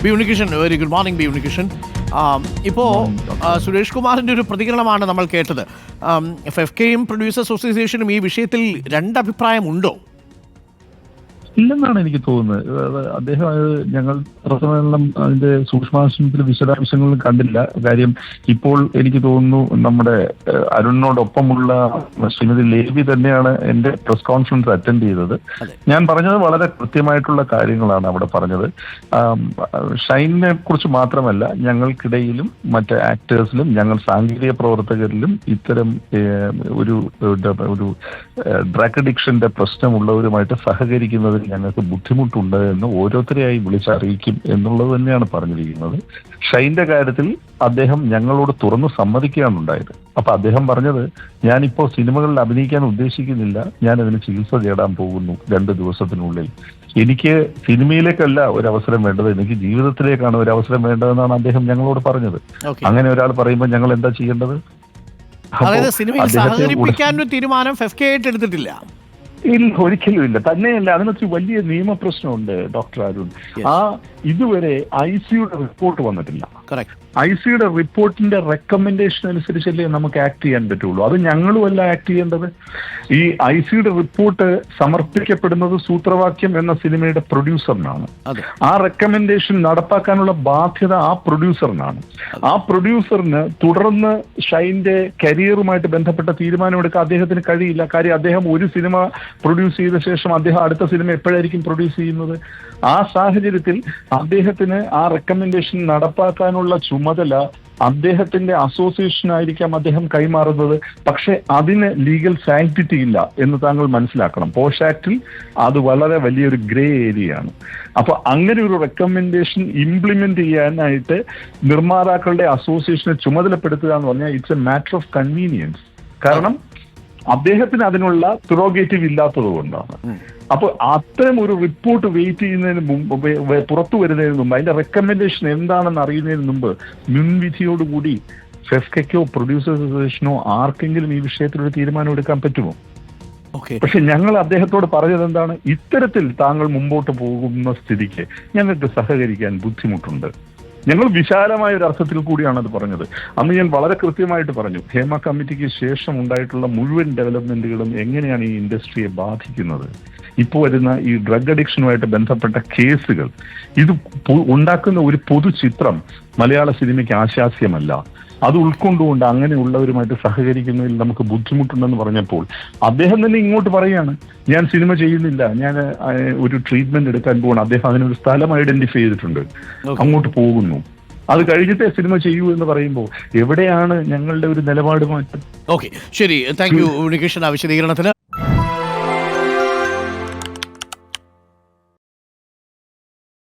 B Unnikrishnan, very good morning B Unnikrishnan. ഇപ്പോൾ സുരേഷ് കുമാറിൻ്റെ ഒരു പ്രതികരണമാണ് നമ്മൾ കേട്ടത്. FFKയും പ്രൊഡ്യൂസേഴ്സ് അസോസിയേഷനും ഈ വിഷയത്തിൽ രണ്ടഭിപ്രായമുണ്ടോ? ഇല്ലെന്നാണ് എനിക്ക് തോന്നുന്നത്. അദ്ദേഹം ഞങ്ങൾ പ്രസംഗം അതിന്റെ സൂക്ഷ്മാംശത്തിൽ വിശദാംശങ്ങളും കണ്ടില്ല. കാര്യം ഇപ്പോൾ എനിക്ക് തോന്നുന്നു നമ്മുടെ അരുണിനോടൊപ്പമുള്ള ശ്രീമതി ലേവി തന്നെയാണ് എന്റെ പ്രസ് കോൺഫറൻസ് അറ്റൻഡ് ചെയ്തത്. ഞാൻ പറഞ്ഞത് വളരെ കൃത്യമായിട്ടുള്ള കാര്യങ്ങളാണ് അവിടെ പറഞ്ഞത്. ഷൈനിനെ കുറിച്ച് മാത്രമല്ല, ഞങ്ങൾക്കിടയിലും മറ്റ് ആക്ടേഴ്സിലും ഞങ്ങൾ സാങ്കേതിക പ്രവർത്തകരിലും ഇത്തരം ഒരു ഡ്രഗ് അഡിക്ഷന്റെ പ്രശ്നമുള്ളവരുമായിട്ട് സഹകരിക്കുന്നത് ഞങ്ങൾക്ക് ബുദ്ധിമുട്ടുണ്ട് എന്ന് ഓരോരുത്തരെയായി വിളിച്ചറിയിക്കും എന്നുള്ളത് തന്നെയാണ് പറഞ്ഞിരിക്കുന്നത്. ഷൈന്റെ കാര്യത്തിൽ അദ്ദേഹം ഞങ്ങളോട് തുറന്ന് സമ്മതിക്കുകയാണ് ഉണ്ടായത്. അപ്പൊ അദ്ദേഹം പറഞ്ഞത്, ഞാനിപ്പോ സിനിമകളിൽ അഭിനയിക്കാൻ ഉദ്ദേശിക്കുന്നില്ല, ഞാൻ അതിന് ചികിത്സ തേടാൻ പോകുന്നു 2 ദിവസത്തിനുള്ളിൽ. എനിക്ക് സിനിമയിലേക്കല്ല ഒരവസരം വേണ്ടത്, എനിക്ക് ജീവിതത്തിലേക്കാണ് ഒരവസരം വേണ്ടതെന്നാണ് അദ്ദേഹം ഞങ്ങളോട് പറഞ്ഞത്. അങ്ങനെ ഒരാൾ പറയുമ്പോൾ ഞങ്ങൾ എന്താ ചെയ്യേണ്ടത്? അതായത് സിനിമയിൽ സഹകരിപ്പിക്കാനൊരു തീരുമാനം FFK ആയിട്ട് എടുത്തിട്ടില്ല. ഇല്ല, ഒരിക്കലും ഇല്ല. തന്നെയല്ല, അതിനകത്ത് വലിയ നിയമപ്രശ്നമുണ്ട് ഡോക്ടർ അരുൺ. ഇതുവരെ ICയുടെ റിപ്പോർട്ട് വന്നിട്ടില്ല. ICയുടെ റിപ്പോർട്ടിന്റെ റെക്കമെൻഡേഷൻ അനുസരിച്ചല്ലേ നമുക്ക് ആക്ട് ചെയ്യാൻ പറ്റുള്ളൂ. അത് ഞങ്ങളുമല്ല ആക്ട് ചെയ്യേണ്ടത്. ഈ ICയുടെ റിപ്പോർട്ട് സമർപ്പിക്കപ്പെടുന്നത് സൂത്രവാക്യം എന്ന സിനിമയുടെ പ്രൊഡ്യൂസറിനാണ്. ആ റെക്കമെൻഡേഷൻ നടപ്പാക്കാനുള്ള ബാധ്യത ആ പ്രൊഡ്യൂസറിനാണ്. ആ പ്രൊഡ്യൂസറിന് തുടർന്ന് ഷൈന്റെ കരിയറുമായിട്ട് ബന്ധപ്പെട്ട തീരുമാനമെടുക്കാൻ അദ്ദേഹത്തിന് കഴിയില്ല. കാര്യം അദ്ദേഹം ഒരു സിനിമ പ്രൊഡ്യൂസ് ചെയ്ത ശേഷം അദ്ദേഹം അടുത്ത സിനിമ എപ്പോഴായിരിക്കും പ്രൊഡ്യൂസ് ചെയ്യുന്നത്? ആ സാഹചര്യത്തിൽ അദ്ദേഹത്തിന് ആ റെക്കമെൻഡേഷൻ നടപ്പാക്കാനുള്ള ചുമതല അദ്ദേഹത്തിന്റെ അസോസിയേഷനായിരിക്കാം അദ്ദേഹം കൈമാറുന്നത്. പക്ഷെ അതിന് ലീഗൽ സാങ്ക്ടിറ്റി ഇല്ല എന്ന് താങ്കൾ മനസ്സിലാക്കണം. പോഷ് ആക്ടിൽ അത് വളരെ വലിയൊരു ഗ്രേ ഏരിയയാണ്. അപ്പൊ അങ്ങനെ ഒരു റെക്കമെൻഡേഷൻ ഇംപ്ലിമെന്റ് ചെയ്യാനായിട്ട് നിർമ്മാതാക്കളുടെ അസോസിയേഷനെ ചുമതലപ്പെടുത്തുക എന്ന് പറഞ്ഞാൽ it's A matter of convenience. കാരണം അദ്ദേഹത്തിന് അതിനുള്ള പ്രിറോഗേറ്റീവ് ഇല്ലാത്തത് കൊണ്ടാണ്. അപ്പൊ അത്തരം ഒരു റിപ്പോർട്ട് വെയിറ്റ് ചെയ്യുന്നതിന് മുമ്പ്, പുറത്തു വരുന്നതിന് മുമ്പ്, അതിന്റെ റെക്കമെൻഡേഷൻ എന്താണെന്ന് അറിയുന്നതിന് മുമ്പ് മുൻവിധിയോടുകൂടി FFKക്കോ പ്രൊഡ്യൂസേഴ്സ് അസോസിയേഷനോ ആർക്കെങ്കിലും ഈ വിഷയത്തിൽ ഒരു തീരുമാനം എടുക്കാൻ പറ്റുമോ? പക്ഷെ ഞങ്ങൾ അദ്ദേഹത്തോട് പറഞ്ഞത് എന്താണ്? ഇത്തരത്തിൽ താങ്കൾ മുമ്പോട്ട് പോകുന്ന സ്ഥിതിക്ക് ഞങ്ങൾക്ക് സഹകരിക്കാൻ ബുദ്ധിമുട്ടുണ്ട്. ഞങ്ങൾ വിശാലമായ ഒരു അർത്ഥത്തിൽ കൂടിയാണ് അത് പറഞ്ഞത്. അന്ന് ഞാൻ വളരെ കൃത്യമായിട്ട് പറഞ്ഞു, ഹേമ കമ്മിറ്റിക്ക് ശേഷം ഉണ്ടായിട്ടുള്ള മുഴുവൻ ഡെവലപ്മെന്റുകളും എങ്ങനെയാണ് ഈ ഇൻഡസ്ട്രിയെ ബാധിക്കുന്നത്. ഇപ്പോൾ വരുന്ന ഈ ഡ്രഗ് അഡിക്ഷനുമായിട്ട് ബന്ധപ്പെട്ട കേസുകൾ, ഇത് ഉണ്ടാക്കുന്ന ഒരു പൊതുചിത്രം മലയാള സിനിമയ്ക്ക് ആശാസ്യമല്ല. അത് ഉൾക്കൊണ്ടുകൊണ്ട് അങ്ങനെയുള്ളവരുമായിട്ട് സഹകരിക്കുന്നതിൽ നമുക്ക് ബുദ്ധിമുട്ടുണ്ടെന്ന് പറഞ്ഞപ്പോൾ അദ്ദേഹം തന്നെ ഇങ്ങോട്ട് പറയുകയാണ്, ഞാൻ സിനിമ ചെയ്യുന്നില്ല, ഞാൻ ഒരു ട്രീറ്റ്മെന്റ് എടുക്കാൻ പോകണം. അദ്ദേഹം അതിനൊരു സ്ഥലം ഐഡന്റിഫൈ ചെയ്തിട്ടുണ്ട്, അങ്ങോട്ട് പോകുന്നു. അത് കഴിഞ്ഞിട്ടേ സിനിമ ചെയ്യൂ എന്ന് പറയുമ്പോൾ എവിടെയാണ് ഞങ്ങളുടെ ഒരു നിലപാട് മാറ്റം? ശരി, താങ്ക് യു ഉണ്ണികൃഷ്ണൻ ആ വിശദീകരണത്തിന്.